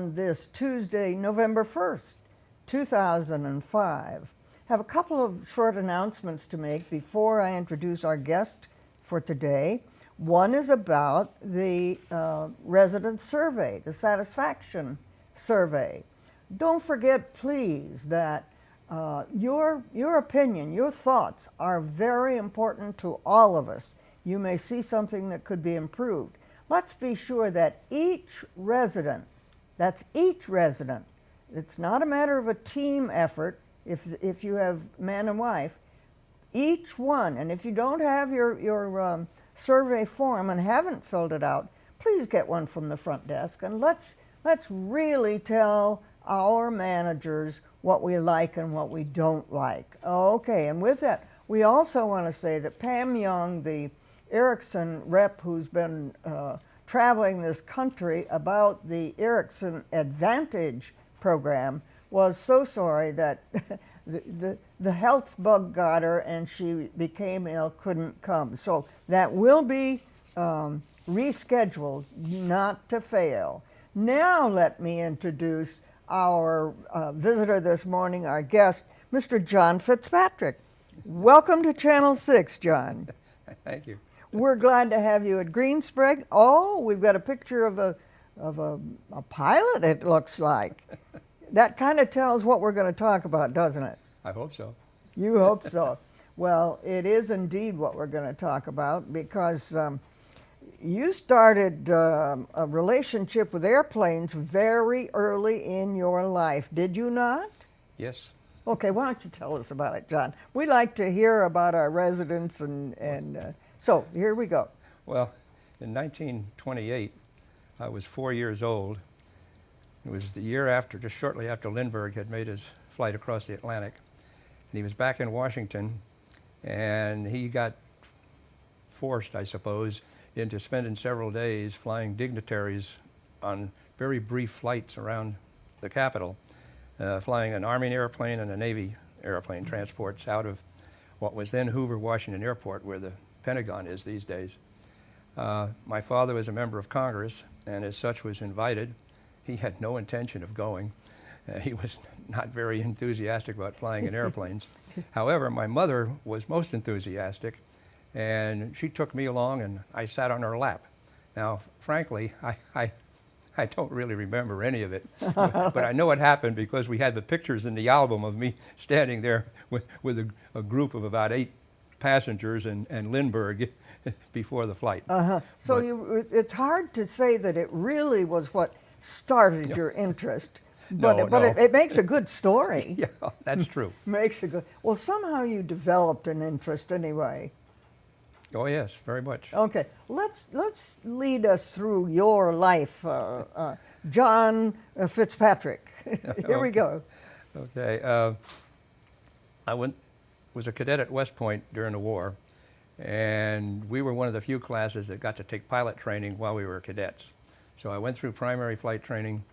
on this Tuesday, November 1st, 2005. Have a couple of short announcements to make before I introduce our guest for today. One is about the resident survey, the satisfaction survey. Don't forget, please, that your opinion, your thoughts are very important to all of us. You may see something that could be improved. Let's be sure that each resident, that's each resident, it's not a matter of a team effort if you have man and wife, each one, and if you don't have your survey form and haven't filled it out, please get one from the front desk, and let's really tell our managers what we like and what we don't like. Okay, and with that, we also want to say that Pam Young, the Ericsson rep who's been traveling this country about the Ericsson Advantage program, was so sorry that the health bug got her and she became ill, couldn't come. So that will be rescheduled, not to fail. Now let me introduce our visitor this morning, our guest, Mr. John Fitzpatrick. Welcome to Channel 6, John. Thank you. We're glad to have you at Greenspring. Oh, we've got a picture of a pilot, it looks like. That kind of tells what we're going to talk about, doesn't it? I hope so. You hope so. Well, it is indeed what we're going to talk about, because you started a relationship with airplanes very early in your life, did you not? Yes. Okay, why don't you tell us about it, John? We like to hear about our residents, and so here we go. Well, in 1928, I was 4 years old. It was the year after, just shortly after Lindbergh had made his flight across the Atlantic. And he was back in Washington, and he got forced, I suppose, into spending several days flying dignitaries on very brief flights around the Capitol, flying an Army airplane and a Navy airplane, transports out of what was then Hoover Washington Airport, where the Pentagon is these days. My father was a member of Congress, and as such was invited. He had no intention of going. He was not very enthusiastic about flying in airplanes. However, my mother was most enthusiastic, and she took me along, and I sat on her lap. Now, frankly, I don't really remember any of it, but I know it happened because we had the pictures in the album of me standing there with a group of about 8 passengers and Lindbergh before the flight. So it's hard to say that it really was what started your interest, but it makes a good story. Yeah, that's true. Makes a good. Well, somehow you developed an interest anyway. Oh yes, very much. Okay, let's lead us through your life, John Fitzpatrick. Here we go. Okay, I was a cadet at West Point during the war, and we were one of the few classes that got to take pilot training while we were cadets. So I went through primary flight training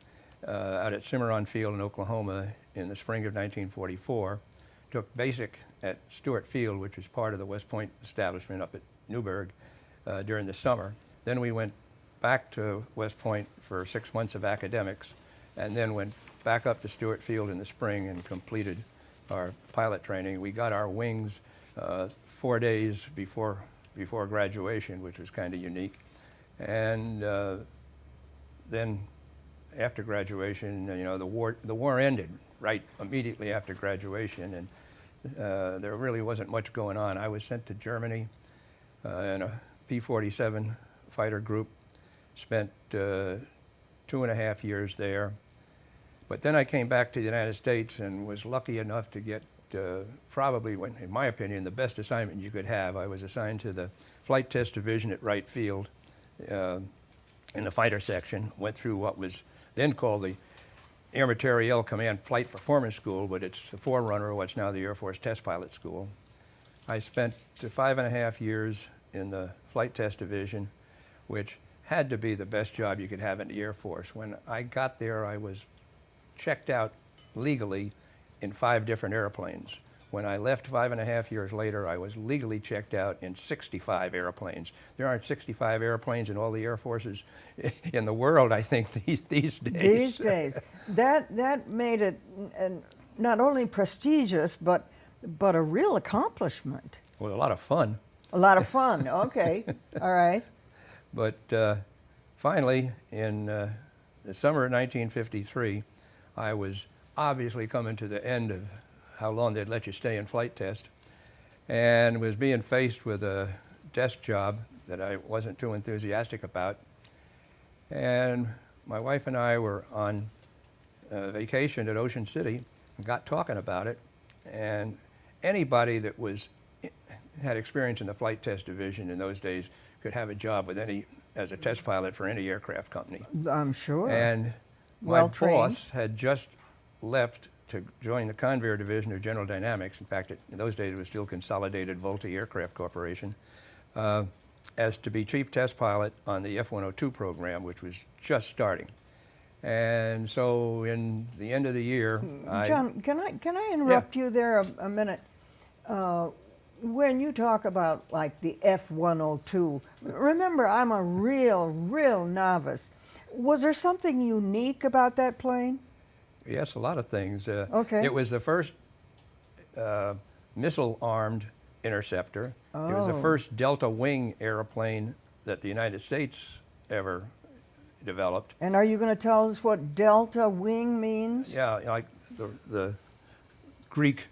out at Cimarron Field in Oklahoma in the spring of 1944, took basic at Stewart Field, which was part of the West Point establishment up at Newburgh, during the summer. Then we went back to West Point for 6 months of academics, and then went back up to Stewart Field in the spring and completed our pilot training. We got our wings 4 days before graduation, which was kind of unique. And then after graduation, you know, the war ended right immediately after graduation, and there really wasn't much going on. I was sent to Germany in a P-47 fighter group, spent 2.5 years there. But then I came back to the United States and was lucky enough to get probably, in my opinion, the best assignment you could have. I was assigned to the Flight Test Division at Wright Field in the fighter section, went through what was then called the Air Materiel Command Flight Performance School, but it's the forerunner of what's now the Air Force Test Pilot School. I spent 5.5 years in the Flight Test Division, which had to be the best job you could have in the Air Force. When I got there, I was checked out legally in 5 different airplanes. When I left 5.5 years later, I was legally checked out in 65 airplanes. There aren't 65 airplanes in all the air forces in the world, I think, these days. These days. That made it not only prestigious, but a real accomplishment. Well, a lot of fun. A lot of fun. Okay. All right. But finally, in the summer of 1953, I was obviously coming to the end of how long they'd let you stay in flight test, and was being faced with a desk job that I wasn't too enthusiastic about. And my wife and I were on vacation at Ocean City and got talking about it. And anybody that had experience in the flight test division in those days could have a job with as a test pilot for any aircraft company. I'm sure. And my boss had just left to join the Convair division of General Dynamics. In fact, in those days it was still Consolidated Vultee Aircraft Corporation, as to be chief test pilot on the F-102 program, which was just starting. And so in the end of the year, John, can I interrupt you there a minute? When you talk about like the F-102, remember I'm a real novice. Was there something unique about that plane? Yes, a lot of things. Okay. It was the first missile-armed interceptor. It was the first Delta Wing airplane that the United States ever developed. And are you going to tell us what Delta Wing means? Yeah, like the Greek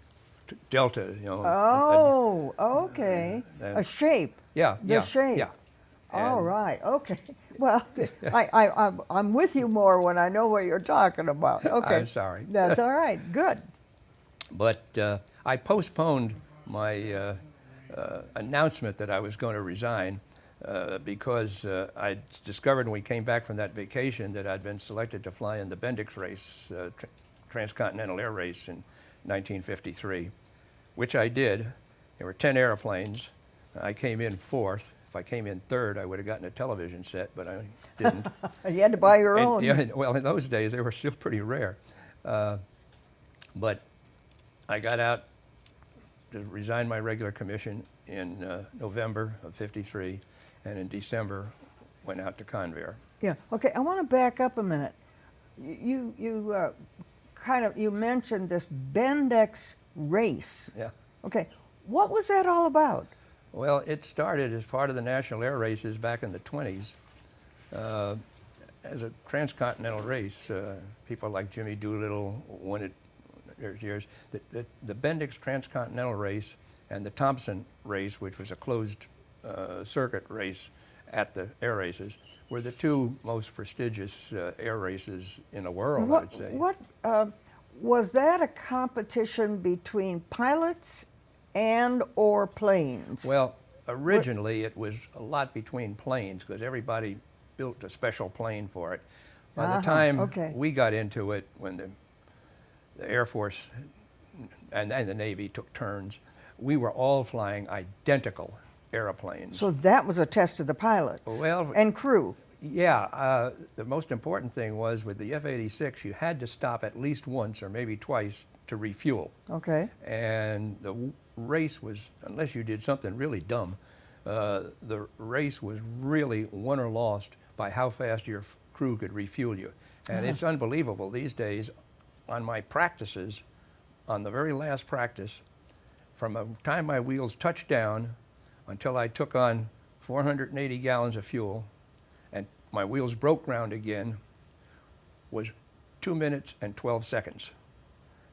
delta, you know. Oh, okay. A shape. Yeah, The shape. Yeah. All right. Okay. Well, I'm with you more when I know what you're talking about. Okay. I'm sorry. That's all right. Good. But I postponed my announcement that I was going to resign because I discovered when we came back from that vacation that I'd been selected to fly in the Bendix race, transcontinental air race in 1953, which I did. There were 10 airplanes. I came in fourth. If I came in third, I would have gotten a television set, but I didn't. You had to buy your own. Yeah, well, in those days, they were still pretty rare. But I got out to resign my regular commission in November of '53, and in December went out to Convair. Yeah. Okay. I want to back up a minute. You mentioned this Bendix race. Yeah. Okay. What was that all about? Well, it started as part of the national air races back in the 20s as a transcontinental race. People like Jimmy Doolittle won it. There's years. The Bendix transcontinental race and the Thompson race, which was a closed circuit race at the air races, were the two most prestigious air races in the world, I would say. Was that a competition between pilots and or planes? Well, originally it was a lot between planes because everybody built a special plane for it. By the time we got into it, when the Air Force and the Navy took turns, we were all flying identical airplanes. So that was a test of the pilots and crew. Yeah, the most important thing was with the F-86, you had to stop at least once or maybe twice to refuel. Okay. And the race was, unless you did something really dumb, the race was really won or lost by how fast your crew could refuel you. And it's unbelievable these days. On my practices, on the very last practice, from the time my wheels touched down until I took on 480 gallons of fuel and my wheels broke ground again, was 2 minutes and 12 seconds.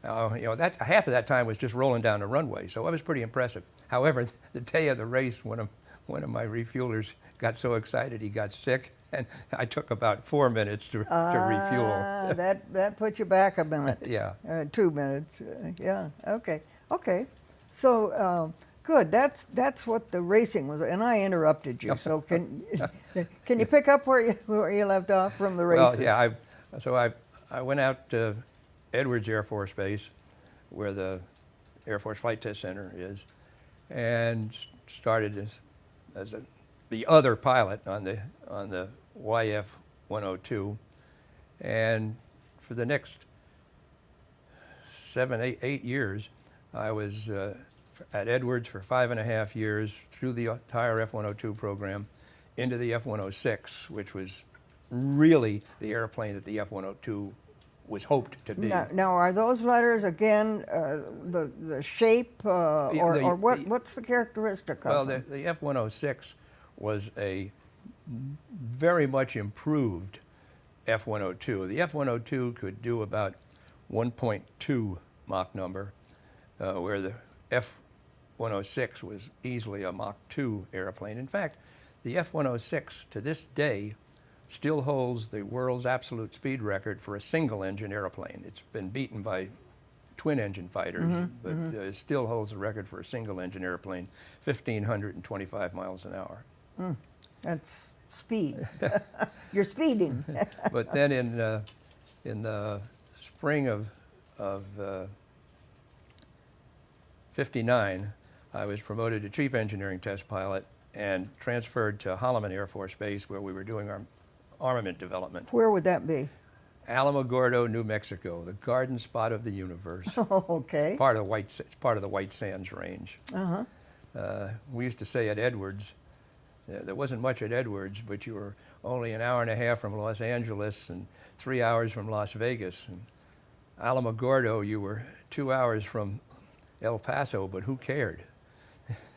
That half of that time was just rolling down the runway, so it was pretty impressive. However, the day of the race, one of my refuelers got so excited he got sick, and I took about 4 minutes to refuel. That put you back a minute. Yeah. 2 minutes. Yeah. Okay. Okay. So good. That's what the racing was. And I interrupted you. So can you pick up where you left off from the races? Well, yeah. I went out to Edwards Air Force Base, where the Air Force Flight Test Center is, and started as the other pilot on the YF-102, and for the next 7, 8 years, I was at Edwards for 5.5 years through the entire F-102 program into the F-106, which was really the airplane that the F-102 was hoped to be. Now are those letters again the shape or what's the characteristic of Well, them? the F-106 was a very much improved F-102. The F-102 could do about 1.2 Mach number, where the F-106 was easily a Mach 2 airplane. In fact, the F-106 to this day still holds the world's absolute speed record for a single-engine airplane. It's been beaten by twin-engine fighters, but it still holds the record for a single-engine airplane, 1,525 miles an hour. That's speed. You're speeding. But then in the spring of '59, I was promoted to chief engineering test pilot and transferred to Holloman Air Force Base, where we were doing our armament development. Where would that be? Alamogordo, New Mexico, the garden spot of the universe. Oh, okay. Part of the White Sands Range. We used to say at Edwards, there wasn't much at Edwards, but you were only an hour and a half from Los Angeles and 3 hours from Las Vegas. And Alamogordo, you were 2 hours from El Paso, but who cared?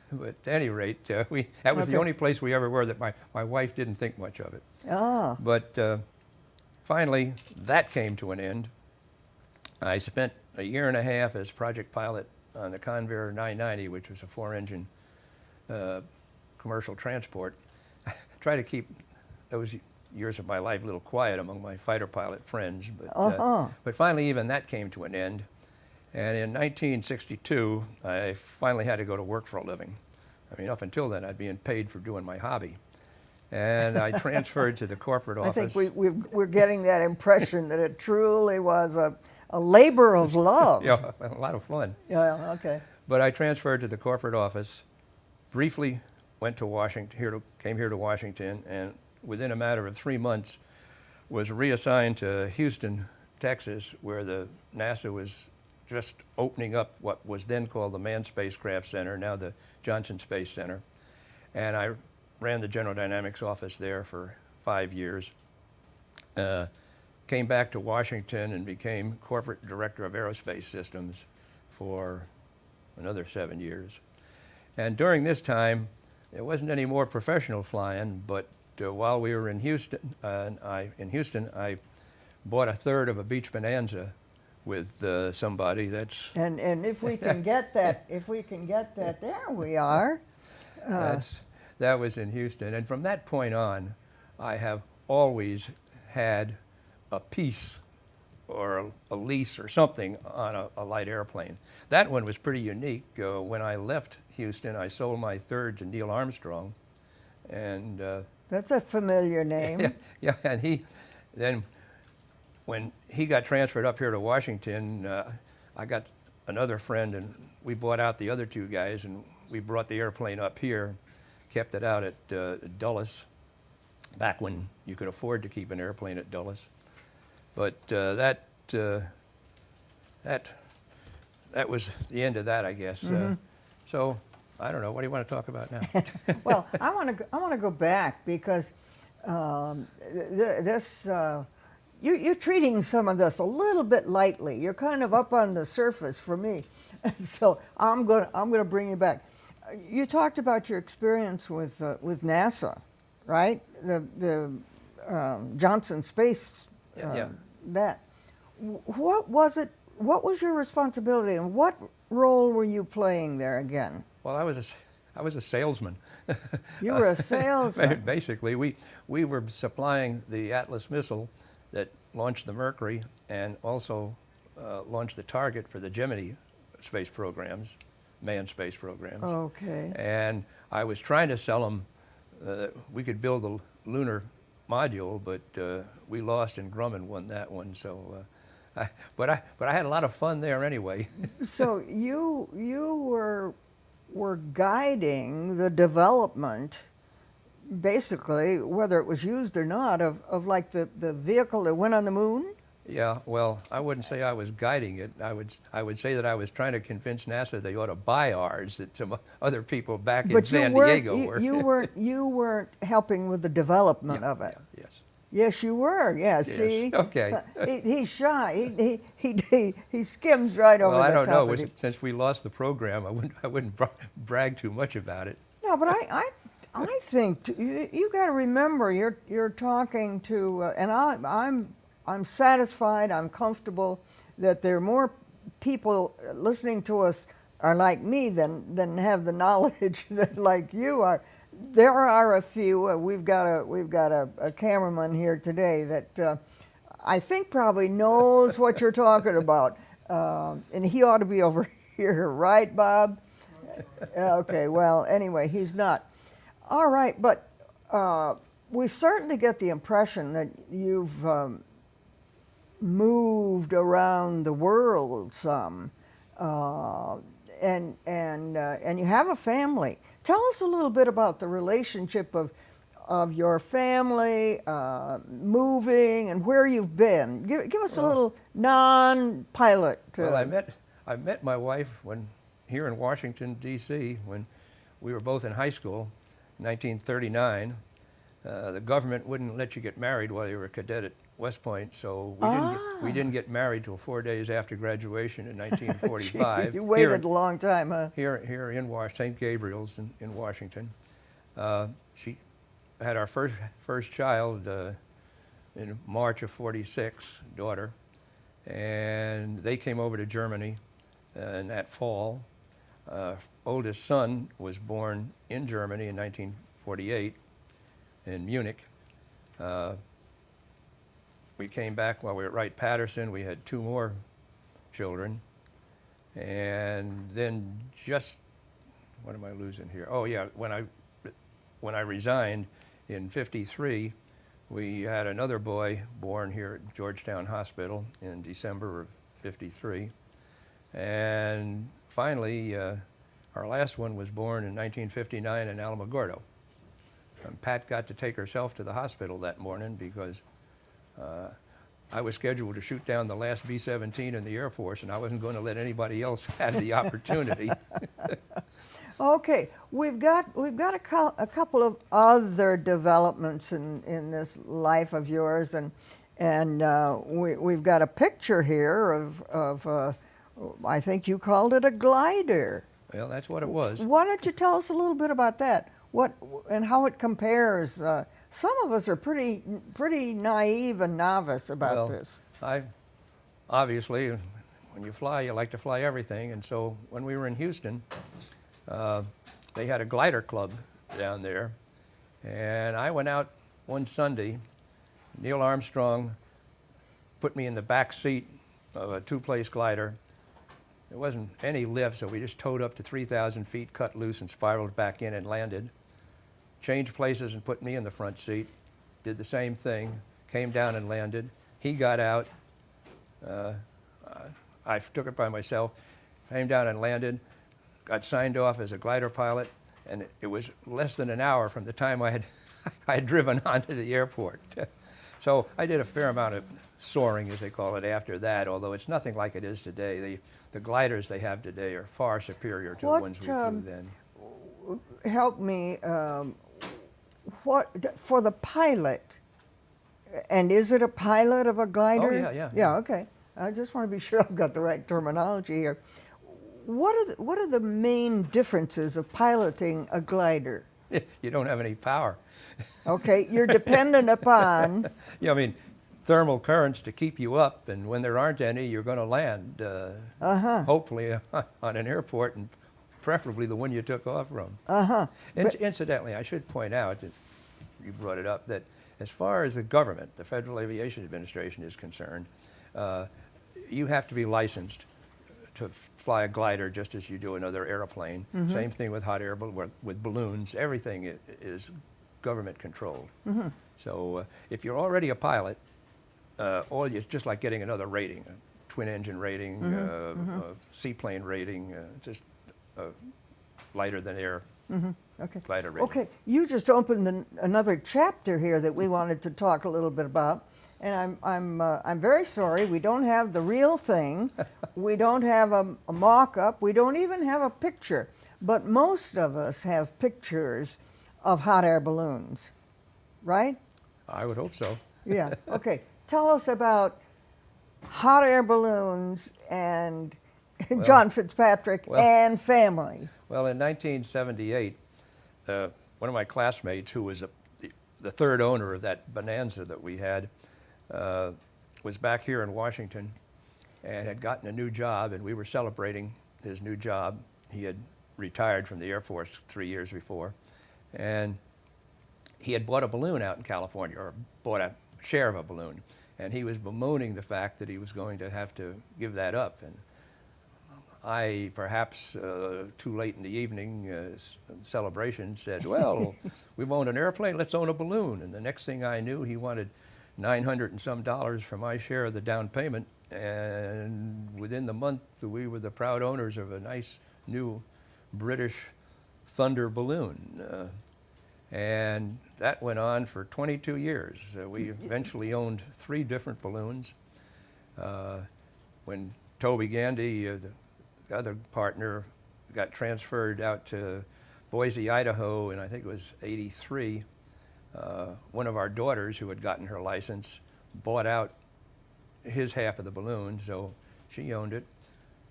But at any rate, that was the only place we ever were that my wife didn't think much of it. But finally, that came to an end. I spent a year and a half as project pilot on the Convair 990, which was a 4-engine commercial transport. I try to keep those years of my life a little quiet among my fighter pilot friends, but finally even that came to an end. And in 1962, I finally had to go to work for a living. I mean, up until then, I'd been paid for doing my hobby. And I transferred to the corporate office. I think we're getting that impression that it truly was a labor of love. Yeah, a lot of fun. Yeah, okay. But I transferred to the corporate office, briefly went to Washington, came here to Washington, and within a matter of 3 months was reassigned to Houston, Texas, where the NASA was just opening up what was then called the Manned Spacecraft Center, now the Johnson Space Center. And I ran the General Dynamics office there for 5 years. Came back to Washington and became corporate director of aerospace systems for another 7 years. And during this time, there wasn't any more professional flying, but while we were in Houston, I bought a third of a Beach Bonanza with somebody. That's and if we can get that, there we are. That was in Houston, and from that point on, I have always had a piece or a lease or something on a light airplane. That one was pretty unique. When I left Houston, I sold my third to Neil Armstrong, and that's a familiar name. Yeah, and when he got transferred up here to Washington, I got another friend, and we bought out the other two guys, and we brought the airplane up here, kept it out at Dulles, back when you could afford to keep an airplane at Dulles. But that was the end of that, I guess. So I don't know. What do you want to talk about now? Well, I want to go back because you're treating some of this a little bit lightly. You're kind of up on the surface for me, so I'm gonna bring you back. You talked about your experience with NASA, right? The Johnson Space. Yeah. That. What was it? What was your responsibility, and what role were you playing there again? Well, I was a salesman. You were a salesman. Basically, we were supplying the Atlas missile that launched the Mercury and also launched the target for the Gemini space programs, manned space programs. Okay. And I was trying to sell them we could build the lunar module, but we lost and Grumman won that one. So, but I had a lot of fun there anyway. So you were guiding the development, basically, whether it was used or not, of like the vehicle that went on the moon? Yeah, well, I wouldn't say I was guiding it. I would say that I was trying to convince NASA they ought to buy ours, that some other people back in But San Diego were. you weren't helping with the development of it. Yeah, yes. Yes, you were. Yeah, Yes, see? okay. He's shy. He skims right over Well, I the don't top know. of it. Since we lost the program, I wouldn't brag too much about it. No, but I think you got to remember you're talking to, and I'm satisfied. I'm comfortable that there are more people listening to us are like me than have the knowledge that like you are. There are a few. We've got a cameraman here today that I think probably knows what you're talking about, and he ought to be over here, right, Bob? Okay. Well, anyway, he's not. All right, but we certainly get the impression that you've moved around the world some, and you have a family. Tell us a little bit about the relationship of your family, moving, and where you've been. Give us a little non-pilot. Well, I met my wife here in Washington, D.C., when we were both in high school, 1939. The government wouldn't let you get married while you were a cadet at West Point, so we didn't get married till 4 days after graduation in 1945. You waited a long time, huh? Here in St. Gabriel's in Washington. She had our first child in March of '46, daughter, and they came over to Germany in that fall. Oldest son was born in Germany in 1948 in Munich. We came back while we were at Wright-Patterson. We had 2 more children. And then what am I losing here? Oh yeah, when I resigned in '53, we had another boy born here at Georgetown Hospital in December of '53. And finally, our last one was born in 1959 in Alamogordo. And Pat got to take herself to the hospital that morning because I was scheduled to shoot down the last B-17 in the Air Force, and I wasn't going to let anybody else have the opportunity. Okay, we've got a couple of other developments in this life of yours, and we've got a picture here of I think you called it a glider. Well, that's what it was. Why don't you tell us a little bit about that? What and how it compares? Some of us are pretty naive and novice about this. Obviously, when you fly, you like to fly everything, and so when we were in Houston, they had a glider club down there, and I went out one Sunday. Neil Armstrong put me in the back seat of a 2-place glider. There wasn't any lift, so we just towed up to 3,000 feet, cut loose, and spiraled back in and landed. Changed places and put me in the front seat. Did the same thing, came down and landed. He got out. I took it by myself, came down and landed, got signed off as a glider pilot, and it was less than an hour from the time I had driven onto the airport. So I did a fair amount of soaring, as they call it, after that, although it's nothing like it is today. The gliders they have today are far superior to the ones we flew then. Help me, for the pilot, and is it a pilot of a glider? Oh, yeah. Yeah, okay. I just want to be sure I've got the right terminology here. What are the main differences of piloting a glider? You don't have any power. Okay, you're dependent upon... Yeah, I mean, thermal currents to keep you up, and when there aren't any, you're going to land, hopefully, on an airport, and preferably the one you took off from. Incidentally, I should point out, that you brought it up, that as far as the government, the Federal Aviation Administration is concerned, you have to be licensed to fly a glider just as you do another airplane. Same thing with hot air, with balloons. Everything is government controlled. So if you're already a pilot, it's just like getting another rating, a twin engine rating, a seaplane rating, just lighter than air glider rating. Okay, you just opened another chapter here that we wanted to talk a little bit about, And I'm very sorry. We don't have the real thing. We don't have a mock-up. We don't even have a picture. But most of us have pictures of hot air balloons, right? I would hope so. Yeah. Okay. Tell us about hot air balloons and John Fitzpatrick and family. Well, in 1978, one of my classmates, who was the third owner of that Bonanza that we had, was back here in Washington and had gotten a new job, and we were celebrating his new job. He had retired from the Air Force 3 years before, and he had bought a balloon out in California, or bought a share of a balloon, and he was bemoaning the fact that he was going to have to give that up. And I, perhaps too late in the evening celebration, said, well, we've owned an airplane, let's own a balloon. And the next thing I knew, he wanted $900 and some for my share of the down payment. And within the month, we were the proud owners of a nice new British Thunder balloon. And that went on for 22 years. We eventually owned 3 different balloons. When Toby Gandy, the other partner, got transferred out to Boise, Idaho, and I think it was '83, one of our daughters, who had gotten her license, bought out his half of the balloon, so she owned it.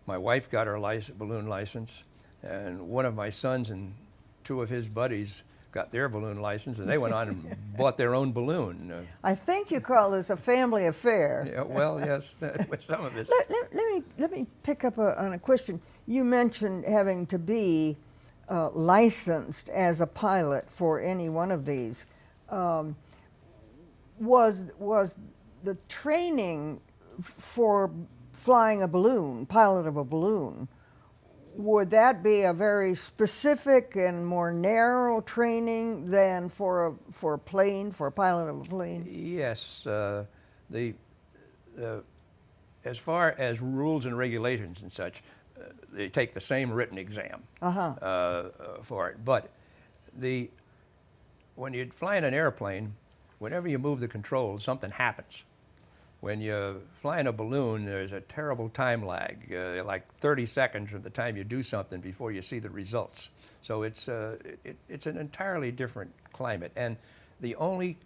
My wife got her balloon license, and one of my sons and 2 of his buddies got their balloon license, and they went on and bought their own balloon. I think you call this a family affair. Yeah, well, yes, with some of this. Let me pick up on a question. You mentioned having to be licensed as a pilot for any one of these. Was the training for flying a balloon, pilot of a balloon, would that be a very specific and more narrow training than for a plane, for a pilot of a plane? Yes. As far as rules and regulations and such, they take the same written exam for it. But when you fly in an airplane, whenever you move the controls, something happens. When you fly in a balloon, there's a terrible time lag, like 30 seconds from the time you do something before you see the results. So it's an entirely different climate. And the only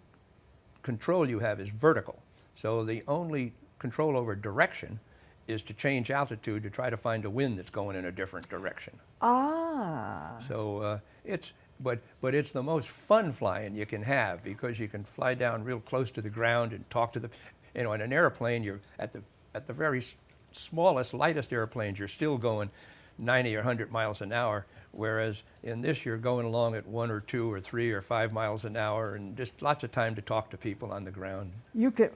control you have is vertical. So the only control over direction is to change altitude to try to find a wind that's going in a different direction. Ah. So but it's the most fun flying you can have, because you can fly down real close to the ground and talk to the, in an airplane, you're at the very smallest, lightest airplanes, you're still going 90 or 100 miles an hour, whereas in this you're going along at 1 or 2 or 3 or 5 miles an hour, and just lots of time to talk to people on the ground. You could,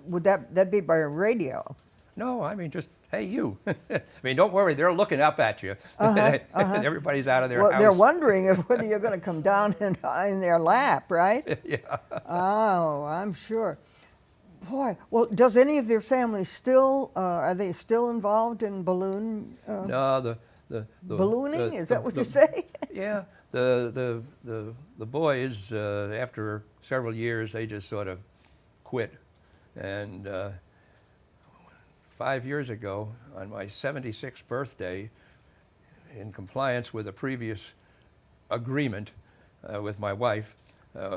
would that be by radio? No, I mean, just, hey, you. I mean, don't worry, they're looking up at you. Everybody's out of their house. They're wondering whether you're going to come down in their lap, right? Yeah. Oh, I'm sure. Boy, well, does any of your family still, are they still involved in balloon? No, the ballooning? Is that what you say? Yeah, the boys, after several years, they just sort of quit. And 5 years ago, on my 76th birthday, in compliance with a previous agreement with my wife,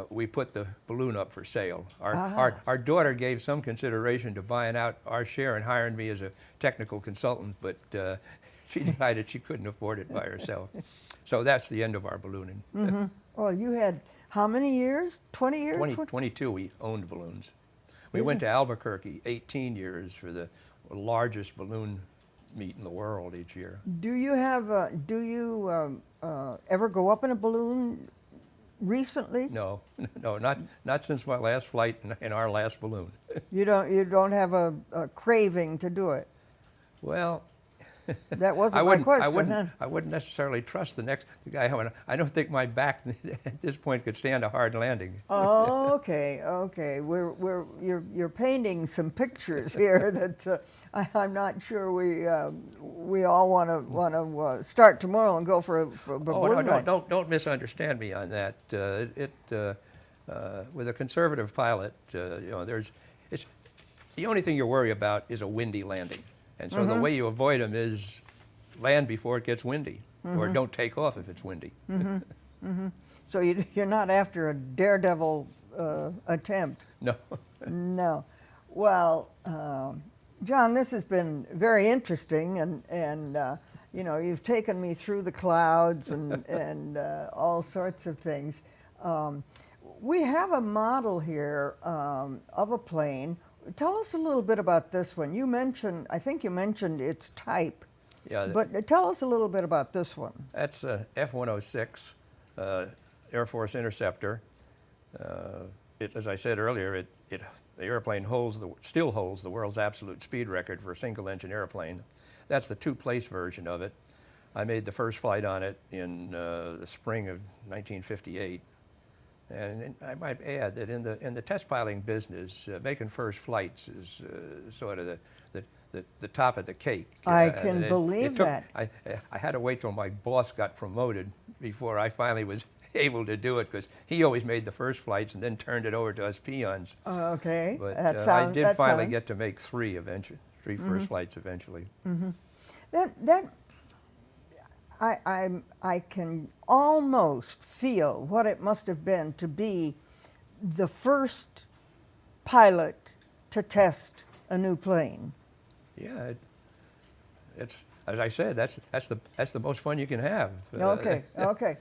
we put the balloon up for sale. Our daughter gave some consideration to buying out our share and hiring me as a technical consultant, but she decided she couldn't afford it by herself. So that's the end of our ballooning. Mm-hmm. Well, you had how many years? 20 years? 22 we owned balloons. We went to Albuquerque 18 years for the largest balloon meet in the world each year. Do you have, ever go up in a balloon recently? No, not since my last flight in our last balloon. You don't have a craving to do it? Well, that wasn't my question. I wouldn't necessarily trust the guy. I don't think my back at this point could stand a hard landing. Oh, okay. You're painting some pictures here that I'm not sure we all want to start tomorrow and go for a balloon ride. Don't misunderstand me on that. With a conservative pilot, it's the only thing you worry about is a windy landing. And so the way you avoid them is land before it gets windy, or don't take off if it's windy. So you're not after a daredevil attempt. No. No. Well, John, this has been very interesting, and you know, you've taken me through the clouds and all sorts of things. We have a model here of a plane. Tell us a little bit about this one. You mentioned, I think you mentioned its type. Yeah. But tell us a little bit about this one. That's a F-106 Air Force Interceptor. As I said earlier, the airplane still holds the world's absolute speed record for a single-engine airplane. That's the two-place version of it. I made the first flight on it in the spring of 1958. And I might add that in the test piloting business, making first flights is sort of the top of the cake. I can believe that. I had to wait till my boss got promoted before I finally was able to do it, because he always made the first flights and then turned it over to us peons. Okay. But I did finally get to make three first flights eventually. I can almost feel what it must have been to be the first pilot to test a new plane. Yeah, it's as I said, that's the most fun you can have. Okay, okay,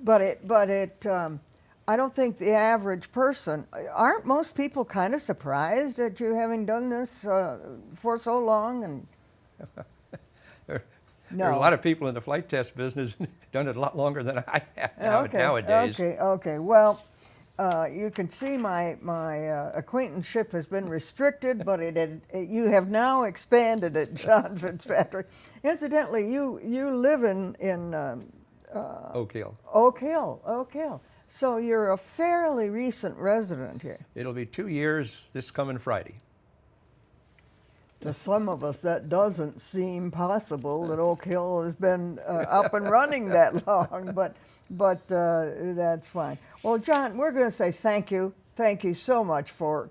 but I don't think the average person. Aren't most people kind of surprised at you having done this for so long? And There are a lot of people in the flight test business done it a lot longer than I have nowadays. Okay. Well, you can see my acquaintanceship has been restricted, but you have now expanded it, John Fitzpatrick. Incidentally, you live in Oak Hill. Oak Hill. So you're a fairly recent resident here. It'll be 2 years this coming Friday. To some of us, that doesn't seem possible that Oak Hill has been up and running that long, but that's fine. Well, John, we're going to say thank you. Thank you so much for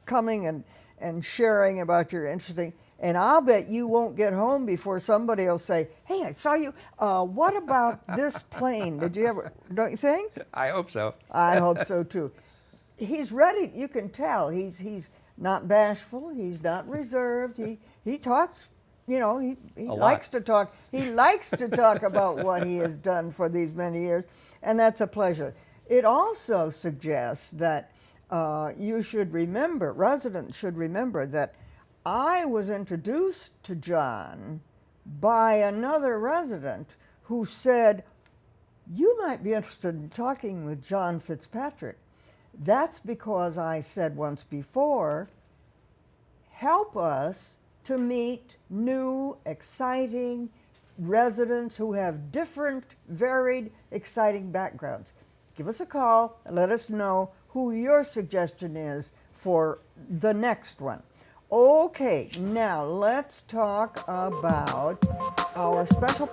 coming and sharing about your interesting. And I'll bet you won't get home before somebody will say, "Hey, I saw you. What about this plane? Did you ever?" Don't you think? I hope so. I hope so too. He's ready. You can tell he's not bashful. He's not reserved. He talks. You know, he likes to talk. He likes to talk about what he has done for these many years, and that's a pleasure. It also suggests that you should remember, residents should remember, that I was introduced to John by another resident who said, "You might be interested in talking with John Fitzpatrick." That's because I said once before, help us to meet new, exciting residents who have different, varied, exciting backgrounds. Give us a call and let us know who your suggestion is for the next one. Okay, now let's talk about our special